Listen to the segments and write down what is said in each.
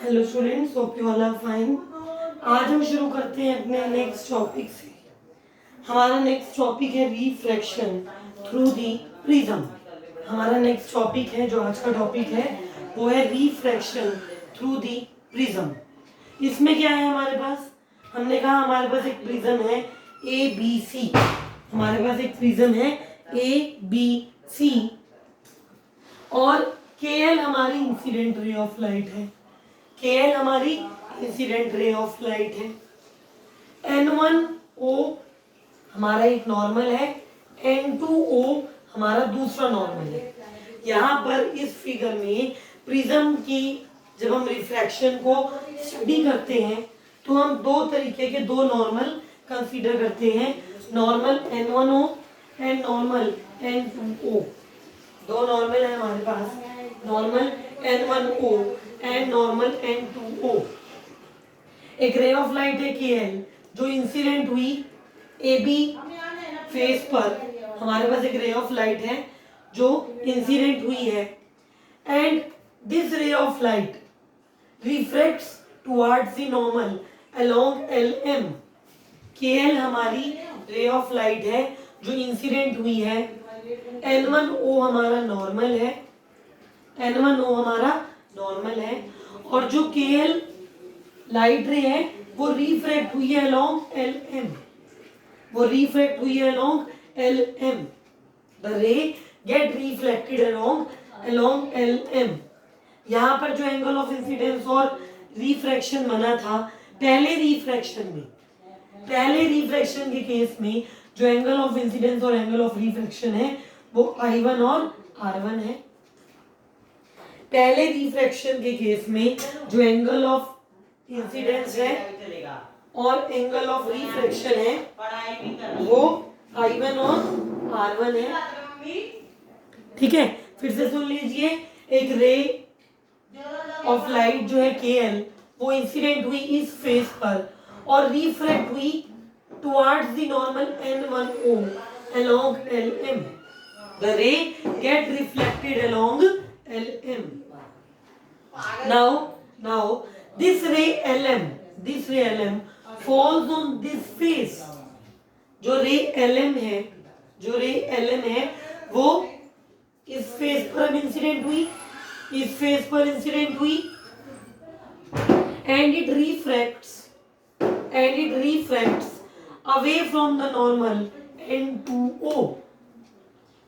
Hello students, hope you all are fine. आज हम शुरू करते हैं अपने नेक्स्ट टॉपिक से। हमारा नेक्स्ट टॉपिक है रिफ्रैक्शन थ्रू दी प्रिज्म। हमारा नेक्स्ट टॉपिक है, जो आज का टॉपिक है वो है रिफ्रैक्शन थ्रू दी प्रिज्म। इसमें क्या है हमारे पास? हमने कहा हमारे पास एक प्रिज्म है ए बी सी। हमारे पास एक प्रिज्म है ए बी सी और के एल हमारी इंसिडेंट रे ऑफ लाइट है। के एल हमारी इंसिडेंट रे ऑफ लाइट है। N1O हमारा एक नॉर्मल है, N2O हमारा दूसरा नॉर्मल है। यहाँ पर इस फिगर में प्रिज्म की जब हम रिफ्रैक्शन को स्टडी करते हैं तो हम दो तरीके के दो नॉर्मल कंसीडर करते हैं, normal N1O and normal N2O। दो नॉर्मल है हमारे पास, normal N1O and normal N2O। एक रे ऑफ लाइट है KL जो इंसिडेंट हुई AB फेस पर। हमारे पास एक रे ऑफ लाइट है जो इंसिडेंट हुई है and this ray of light refracts towards the normal along LM। KL हमारी रे ऑफ लाइट है जो इंसिडेंट हुई है। N1O हमारा नॉर्मल है, N1O हमारा नॉर्मल है और जो KL लाइट रे है वो रिफ्रैक्ट हुई है अलोंग LM। वो रिफ्रैक्ट हुई है अलोंग LM। द रे गेट रिफ्लेक्टेड अलोंग LM। यहाँ पर जो एंगल ऑफ इंसिडेंस और रिफ्रैक्शन बना था पहले रिफ्रैक्शन के केस में जो एंगल ऑफ इंसिडेंस और एंगल ऑफ रिफ्रैक्शन है वो I1 और R1 है। पहले रिफ्रैक्शन के केस में जो एंगल ऑफ इंसिडेंस है और एंगल ऑफ रिफ्रैक्शन है वो I1 और R1 है। ठीक है, फिर से सुन लीजिए। एक रे ऑफ लाइट जो है KL वो इंसिडेंट हुई इस फेस पर और रिफ्रैक्ट हुई towards the normal N1O along LM. The ray get reflected along LM. Now this ray LM falls on this face. जो रे LM है वो इस फेस पर इंसिडेंट हुई, इस फेस पर इंसिडेंट हुई and it refracts away from the normal N2O.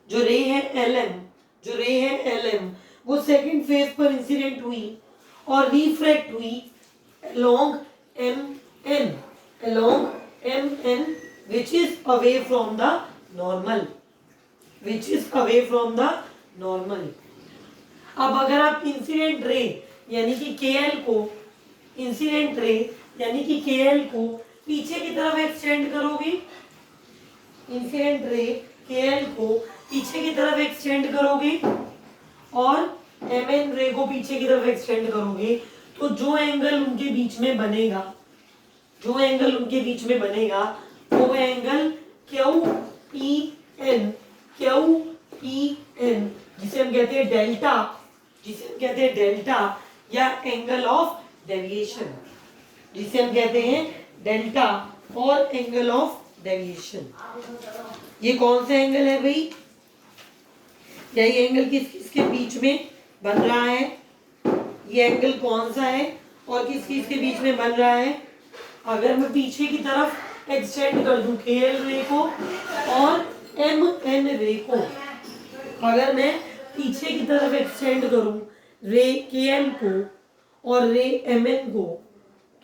जो रे है LM वो सेकंड फेज पर इंसिडेंट हुई और रिफ्रैक्ट हुई along MN which is away from the normal, अब अगर आप इंसिडेंट रे यानी कि KL को पीछे की तरफ एक्सटेंड करोगे, इंसिडेंट रे KL को पीछे की तरफ एक्सटेंड करोगे और MN रे को पीछे की तरफ एक्सटेंड करोगे तो जो एंगल उनके बीच में बनेगा वो एंगल QPN जिसे हम कहते हैं डेल्टा या एंगल ऑफ डेविएशन, जिसे हम कहते हैं डेल्टा और एंगल ऑफ डेविएशन। ये कौन सा एंगल है भाई? यही एंगल किसके बीच में बन रहा है? ये एंगल कौन सा है और किसके बीच में बन रहा है? अगर मैं पीछे की तरफ एक्सटेंड कर दूं KL रे को और MN रे को, अगर मैं पीछे की तरफ एक्सटेंड करूं रे KL को और रे MN को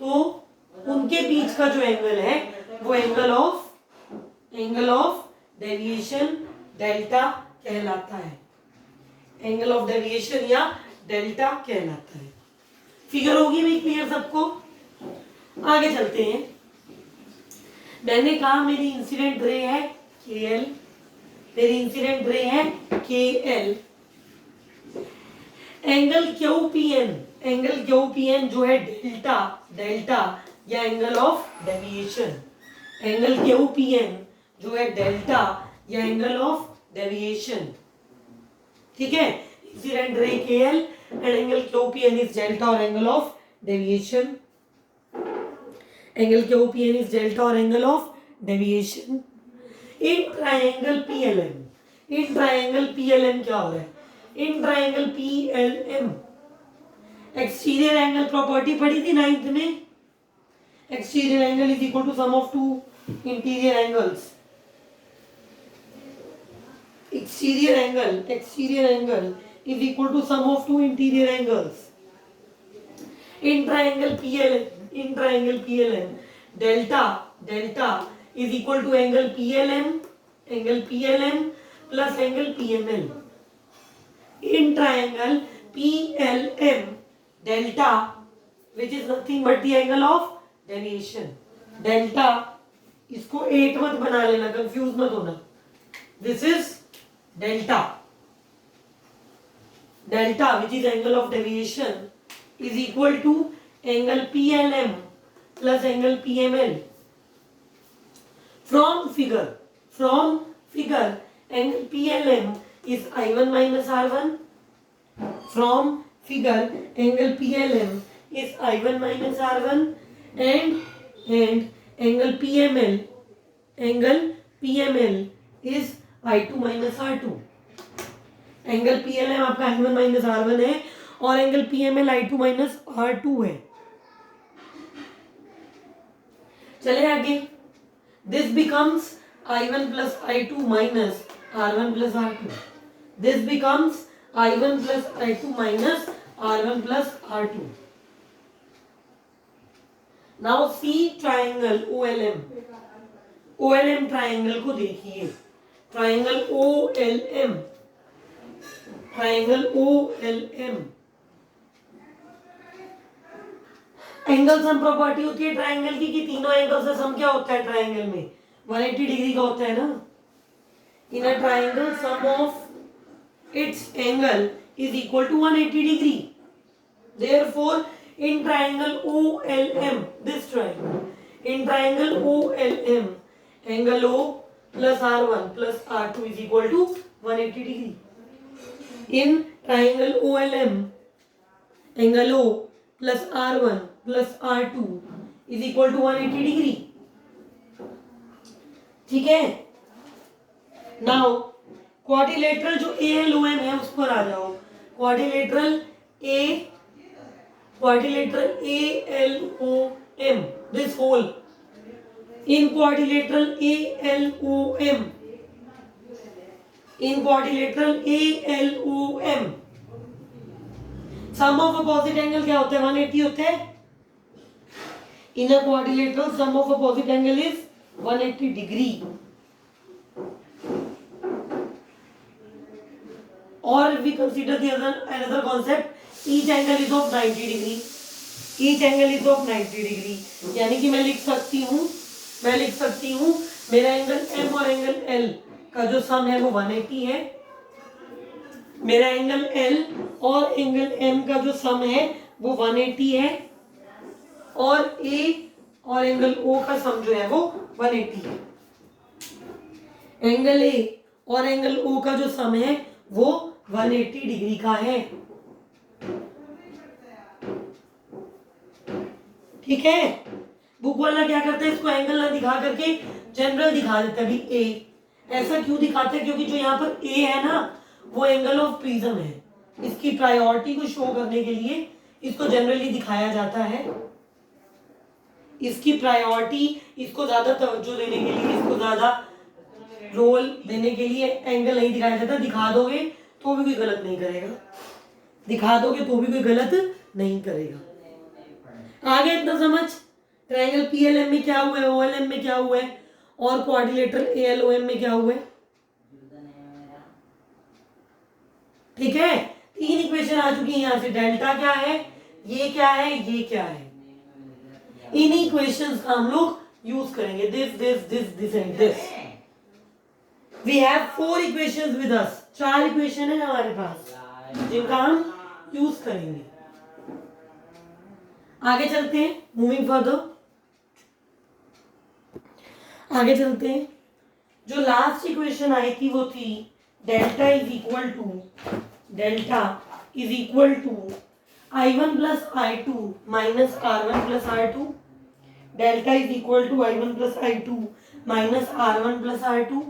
तो उनके बीच का जो एंगल है वो एंगल ऑफ डेविएशन डेल्टा कहलाता है। एंगल ऑफ डेविएशन या डेल्टा कहलाता है। फिगर होगी भाई क्लियर सबको? आगे चलते हैं। मैंने कहा मेरी इंसिडेंट रे है KL, एंगल QPN जो है डेल्टा या angle of deviation, angle QPN जो है डेल्टा या एंगल ऑफ डेविएशन। ठीक है, incident ray KL and angle QPN is delta और एंगल ऑफ डेविएशन, एंगल के ओपीएन इज डेल्टा और angle of deviation. In triangle PLM, in triangle PLM क्या हो रहा है? In triangle PLM exterior angle property पढ़ी थी 9th में। Exterior angle is equal to sum of two interior angles. Exterior angle is equal to sum of two interior angles. In triangle PLM, delta is equal to angle PLM plus angle PML. In triangle PLM, delta, which is nothing but the angle of deviation. Delta, इसको 8 मत बना लेना, confuse मत होना. This is delta, which is angle of deviation, is equal to angle PLM plus angle PML. From figure, angle PLM is I1 minus R1. From figure, angle PLM is I1 minus R1 and angle PML is I2 minus R2. Angle PLM आपका I1 minus R1 है और angle PML I2 minus R2 है। चले आगे, this becomes I1 plus I2 minus R1 plus R2। This becomes I1 plus I2 minus R1 plus R2। Now see triangle OLM। OLM triangle को देखिए, triangle OLM angle sum property होती है triangle की कि तीनों एंगल से सम क्या होता है ट्राइंगल में 180 डिग्री का होता है ना। In a triangle sum of its angle is equal to 180 degree. Therefore in triangle OLM, this triangle, in triangle OLM angle O plus R1 plus R2 is equal to 180 degree. In triangle OLM, angle O plus R1 plus R2 is equal to 180 degree. ठीक है? Now quadrilateral जो ALOM है उस पर आ जाओ। quadrilateral ALOM, this whole, in quadrilateral ALOM, sum of opposite angle क्या होता है 180 होता है। In a quadrilateral sum of opposite angle is 180 degree. और we consider the another concept, each angle is of 90 degree. Each angle is of 90 degree, यानी कि मैं लिख सकती हूँ मेरा एंगल M और एंगल L का जो सम है वो 180 है। मेरा एंगल L और एंगल M का जो सम है वो 180 है और A और एंगल O का सम जो है वो 180 है। एंगल A और एंगल O का जो सम है वो 180 डिग्री का है। ठीक है? बुक वाला क्या करता है, इसको एंगल ना दिखा करके जनरल दिखा देता है। अभी A ऐसा क्यों दिखाते हैं? क्योंकि जो यहाँ पर A है ना वो एंगल ऑफ प्रिज्म है। इसकी प्रायोरिटी को शो करने के लिए इसको जनरली दिखाया जाता है। इसकी प्रायोरिटी, इसको ज्यादा तवज्जो देने के लिए, इसको ज्यादा रोल देने के लिए एंगल नहीं दिखाया जाता। दिखा दोगे तो भी कोई गलत नहीं करेगा, दिखा दोगे तो भी कोई गलत नहीं करेगा। आगे इतना समझ, ट्राइंगल PLM में क्या हुआ है, OLM में क्या हुआ है और क्वाड्रिलेटरल ALOM में क्या हुआ है। ठीक है? 3 इक्वेशन आ चुकी है यहां से। डेल्टा क्या है, ये क्या है, ये क्या है। इन इक्वेशंस का हम लोग यूज करेंगे। This and this. We have 4 equations with us. 4 equation है हमारे पास जिनका हम यूज करेंगे। आगे चलते हैं, मूविंग फर्दर, आगे चलते हैं। जो लास्ट इक्वेशन आई थी वो थी delta is equal to I1 plus I2 minus R1 plus R2, delta is equal to I1 plus I2 minus R1 plus R2।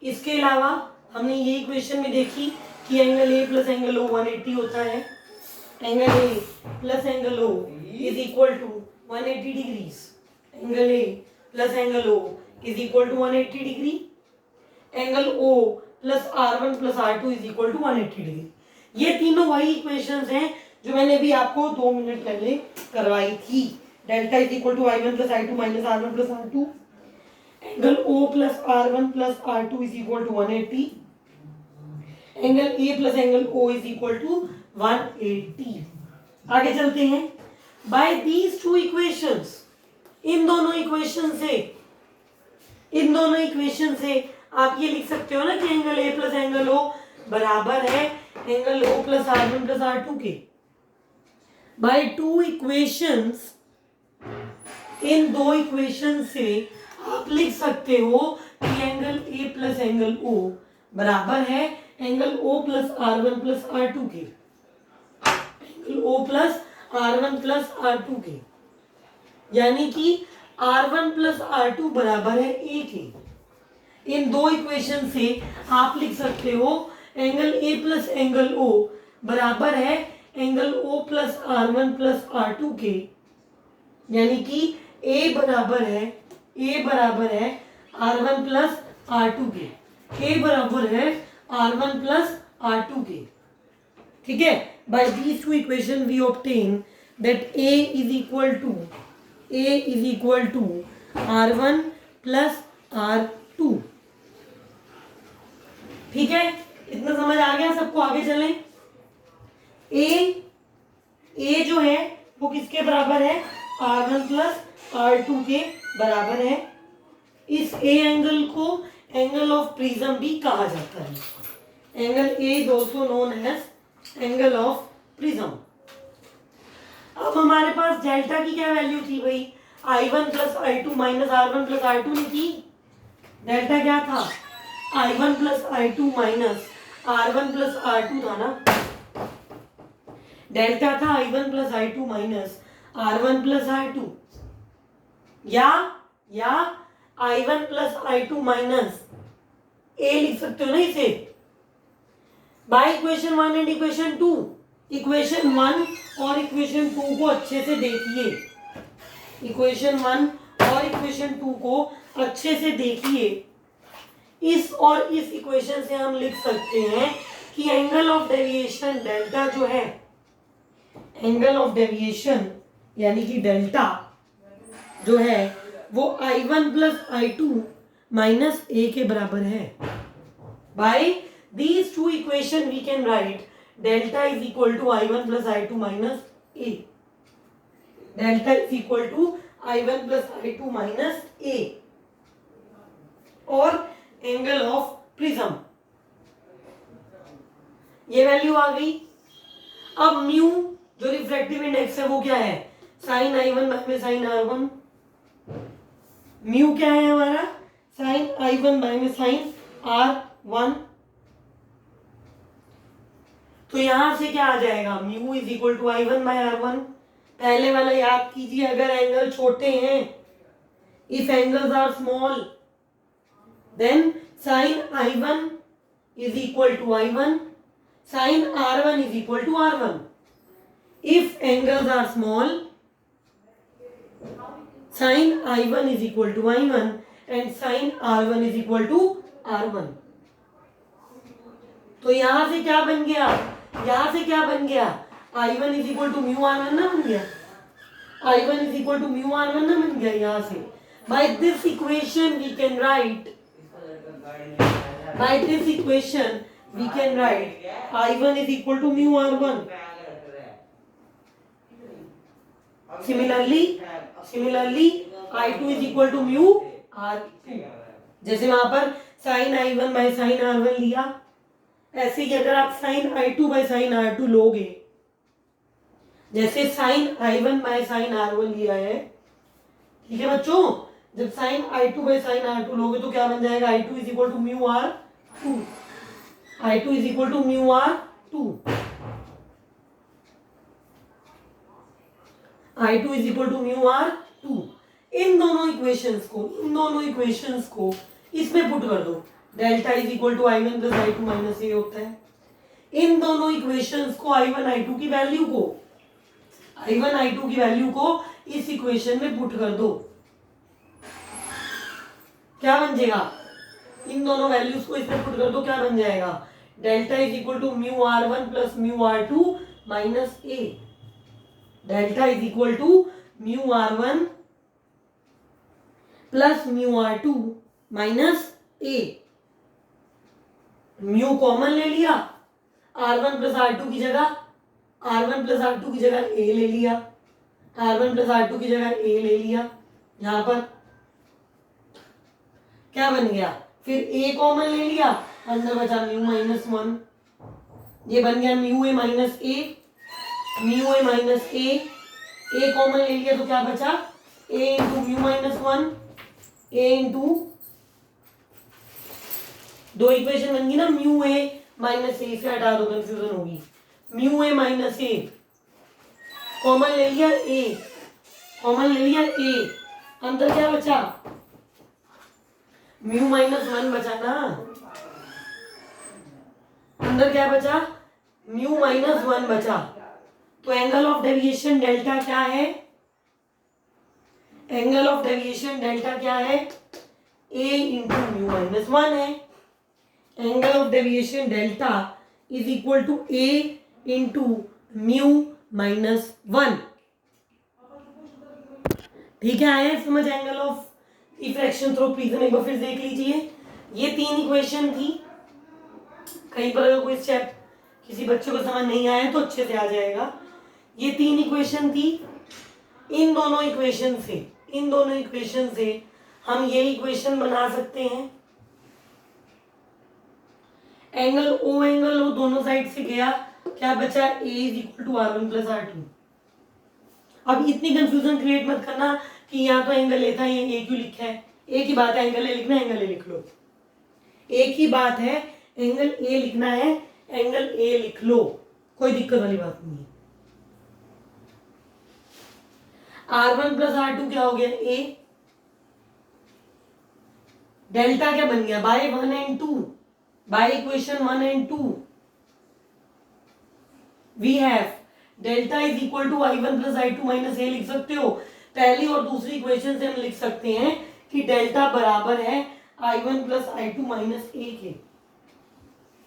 इसके अलावा हमने ये इक्वेशन में देखी कि angle A plus angle O 180 होता है। Angle A plus angle O is equal to 180 degrees. Angle A plus angle O is equal to 180 degree. Angle O plus R1 plus R2 is equal to 180 degree. ये तीनों वही equations हैं जो मैंने अभी आपको 2 मिनट पहले करवाई थी। Delta is equal to I1 plus I2 minus R1 plus R2। Angle O plus R1 plus R2 is equal to 180। Angle A plus angle O is equal to 180। आगे चलते हैं। बाय दीज टू इक्वेशंस, इन दोनों equation से आप ये लिख सकते हो ना कि angle A plus angle O बराबर है angle O plus R1 plus R2 के। बाय टू इक्वेशंस, इन दो इक्वेशन से आप लिख सकते हो कि angle A plus angle O बराबर है angle O plus R1 plus R2 के। Angle O plus R1 plus R2 के, यानी कि R1 प्लस R2 बराबर है A के। इन दो इक्वेशन से आप लिख सकते हो angle A plus angle O बराबर है angle O plus R1 plus R2 के, यानी कि A बराबर है R1 प्लस R2 के। A बराबर है R1 प्लस R2 के। ठीक है। By these two equation we obtain that A is equal to R1 plus R2। ठीक है, इतना समझ आ गया सबको? आगे चलें। A जो है वो किसके बराबर है? R1 प्लस R2 के बराबर है। इस A एंगल को एंगल ऑफ प्रिज्म भी कहा जाता है। Angle A is also known as angle of prism. अब हमारे पास डेल्टा की क्या वैल्यू थी भाई? I1 plus I2 minus R1 plus R2 नहीं थी? डेल्टा क्या था? I1 plus I2 minus R1 plus R2 था ना? डेल्टा था I1 plus I2 minus R1 plus R2, या I1 plus I2 minus A लिख सकते हो ना इसे। Bye equation 1 and equation 2, equation 1 और इक्वेशन 2 को अच्छे से देखिए। इक्वेशन 1 और इक्वेशन 2 को अच्छे से देखिए। इस और इस इक्वेशन से हम लिख सकते हैं कि एंगल ऑफ डेविएशन डेल्टा जो है, एंगल ऑफ डेविएशन यानी कि डेल्टा जो है वो I1 plus I2 minus A के बराबर है। By these two equation we can write delta is equal to I1 plus I2 minus A। Delta is equal to I1 plus I2 minus A और angle of prism, ये value आ गई। अब mu जो refractive index है वो क्या है? Sign I1 by sine R1। Mu क्या है हमारा? Sine I1 by sine R1। तो यहां से क्या आ जाएगा? Mu is equal to I1 by R1। पहले वाला याद कीजिए, अगर एंगल छोटे हैं, if angles are small then sine I1 is equal to I1, sine R1 is equal to R1। If angles are small sin I1 is equal to I1 and sin R1 is equal to R1। तो यहां से क्या बन गया? I1 is equal to mu R1 ना बन गया? I1 is equal to mu R1 ना बन गया यहां से? By this equation we can write I1 is equal to mu R1। Similarly I2 is equal to mu R2। जैसे वहां पर sin I1 bye sin R1 लिया, ऐसे ही अगर आप sin I2 bye sin R2 लोगे, जैसे sin I1 bye sin R1 लिया है, ठीक है बच्चों? जब sin I2 bye sin R2 लोगे तो क्या बन जाएगा? I2 is equal to mu R2। I2 is equal to mu R2। I2 is equal to mu R two. इन दोनों इक्वेशंस को इसमें पुट कर दो, delta is equal to I1 plus I2 minus A होता है। इन दोनों इक्वेशंस को I1 I2 की वैल्यू को इस इक्वेशन में पुट कर दो, क्या बन जाएगा? इन दोनों वैल्यूज को इसमें पुट कर दो, क्या बन जाएगा? Delta is equal to mu R1 plus mu R2 minus A. Delta is equal to mu R1 plus mu R2 minus A. Mu common ले लिया, R1 प्लस R2 की जगह ए ले लिया, R1 प्लस R2 की जगह ए ले लिया। यहां पर क्या बन गया? फिर ए कॉमन ले लिया, अंदर बचा म्यू माइनस 1, ये बन गया mu A minus A common ले लिया तो क्या बचा? ए इंटू म्यू माइनस 1, ए इंटू, दो इक्वेशन बन गई ना, म्यू ए माइनस ए से हटा दो, कंफ्यूजन होगी। Mu A minus A common ले लिया, अंदर क्या बचा? म्यू माइनस 1 बचा ना, अंदर क्या बचा? म्यू माइनस 1 बचा। तो एंगल ऑफ डेविएशन डेल्टा क्या है? ए इंटू म्यू माइनस 1 है। Angle of deviation delta is equal to A into mu minus 1। ठीक है, आया समझ? Angle of refraction through prism एक बार फिर देख लीजिए। ये 3 इक्वेशन थी। कहीं पर अगर कोई स्टेप किसी बच्चे को समझ नहीं आया तो अच्छे से आ जाएगा। ये 3 इक्वेशन थी। इन दोनों इक्वेशन से हम ये इक्वेशन बना सकते हैं। एंगल ओ दोनों साइड से गया, क्या बचा? A is equal to R1 plus R2। अब इतनी कंफ्यूजन क्रिएट मत करना कि यहाँ तो एंगल ए था, ये ए क्यों लिखा है। एक ही बात है, एंगल ए लिखना है, एंगल ए लिख लो। एक ही बात है, एंगल ए लिखना है, एंगल ए लिख लो, कोई दिक्कत वाली बात नहीं है। R1 प्लस R2 क्या हो गया? ए। डेल्टा क्या बन गया? By 1 and 2, by equation 1 and 2 we have delta is equal to I1 plus I2 minus A लिख सकते हो। पहली और दूसरी इक्वेशन से हम लिख सकते हैं कि डेल्टा बराबर है I1 प्लस I2 माइनस ए के।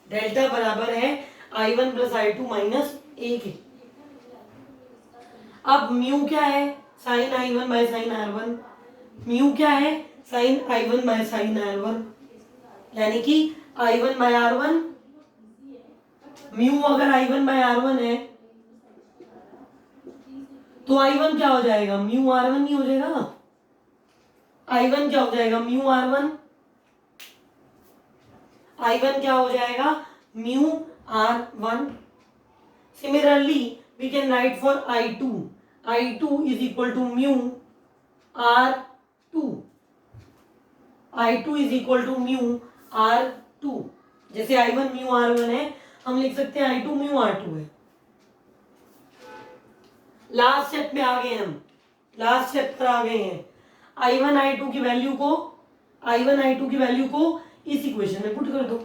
डेल्टा बराबर है I1 प्लस I2 माइनस ए के। अब म्यू क्या है? Sign I1 by sine R1। Mu क्या है? Sign I1 by sine R1, यानी कि I1 बाय R1। म्यू अगर I1 बाय R1 है तो I1 क्या हो जाएगा? म्यू R1 नहीं हो जाएगा? I1 क्या हो जाएगा? Mu R1। I1 क्या हो जाएगा? Mu R1। Similarly we can write for I2 is equal to mu R2। I2 is equal to mu R2। जैसे I1 म्यू R1 है, हम लिख सकते हैं I2 म्यू R2 है। लास्ट स्टेप में आ गए हम, लास्ट स्टेप पर आ गए हैं। I1 I2 की वैल्यू को इस इक्वेशन में पुट कर दो।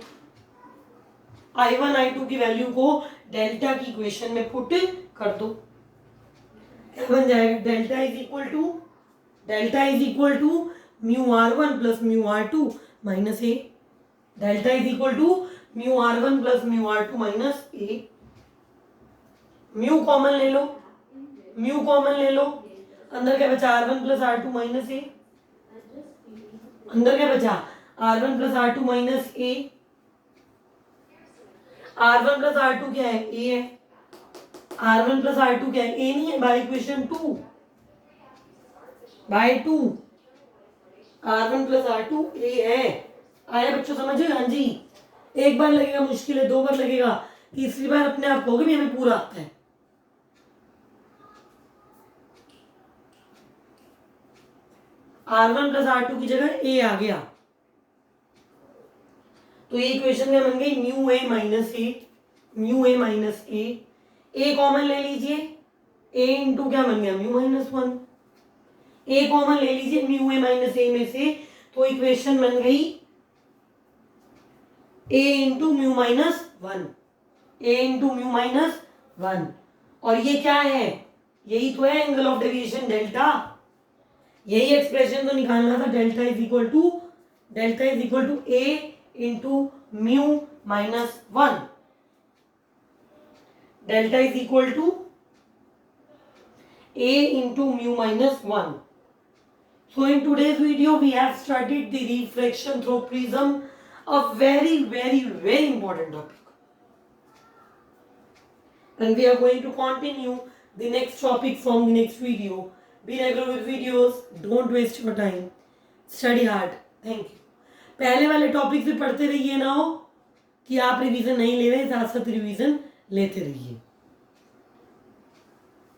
I1 I2 की वैल्यू को डेल्टा की इक्वेशन में पुट कर दो, क्या बन जाएगा? Delta is equal to mu R1 plus mu R2 minus A. Delta is equal to mu R1 plus mu R2 minus A. Mu common ले लो, अंदर क्या बचा? R1 प्लस R2 माइनस ए। अंदर क्या बचा? R1 प्लस R2 माइनस ए। R1 plus R2 क्या है? ए है। R1 प्लस R2 क्या है? ए नहीं है, by equation 2 by 2 R1 plus R2 A है। आया बच्चों समझ? हाँ जी। एक बार लगेगा मुश्किल है, 2 बार लगेगा, तीसरी बार अपने आप कहोगे भी हमें पूरा आता है। R1 प्लस R2 की जगह ए आ गया, तो ये इक्वेशन क्या बन गई? Mu A minus A. A common ले लीजिए, ए इंटू क्या बन गया, म्यू माइनस वन। ए कॉमन ले लीजिए म्यू ए माइनस ए में से, तो इक्वेशन बन गई A into mu minus one, A into mu minus one. और ये क्या है, यही तो है एंगल ऑफ डेविएशन डेल्टा। यही एक्सप्रेशन तो निकालना था, delta is equal to A into mu minus one. डेल्टा इज इक्वल टू a into mu minus 1. So in today's video we have studied the refraction through prism, a very important topic. And we are going to continue the next topic from the next video. Be regular with videos, don't waste your time, study hard. Thank you. पहले वाले topic से पढ़ते रहिए, ना हो कि आप revision नहीं ले रहे, साथ साथ रिवीजन लेते रहिए।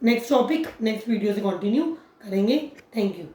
नेक्स्ट टॉपिक नेक्स्ट वीडियो से कंटिन्यू करेंगे। Thank you.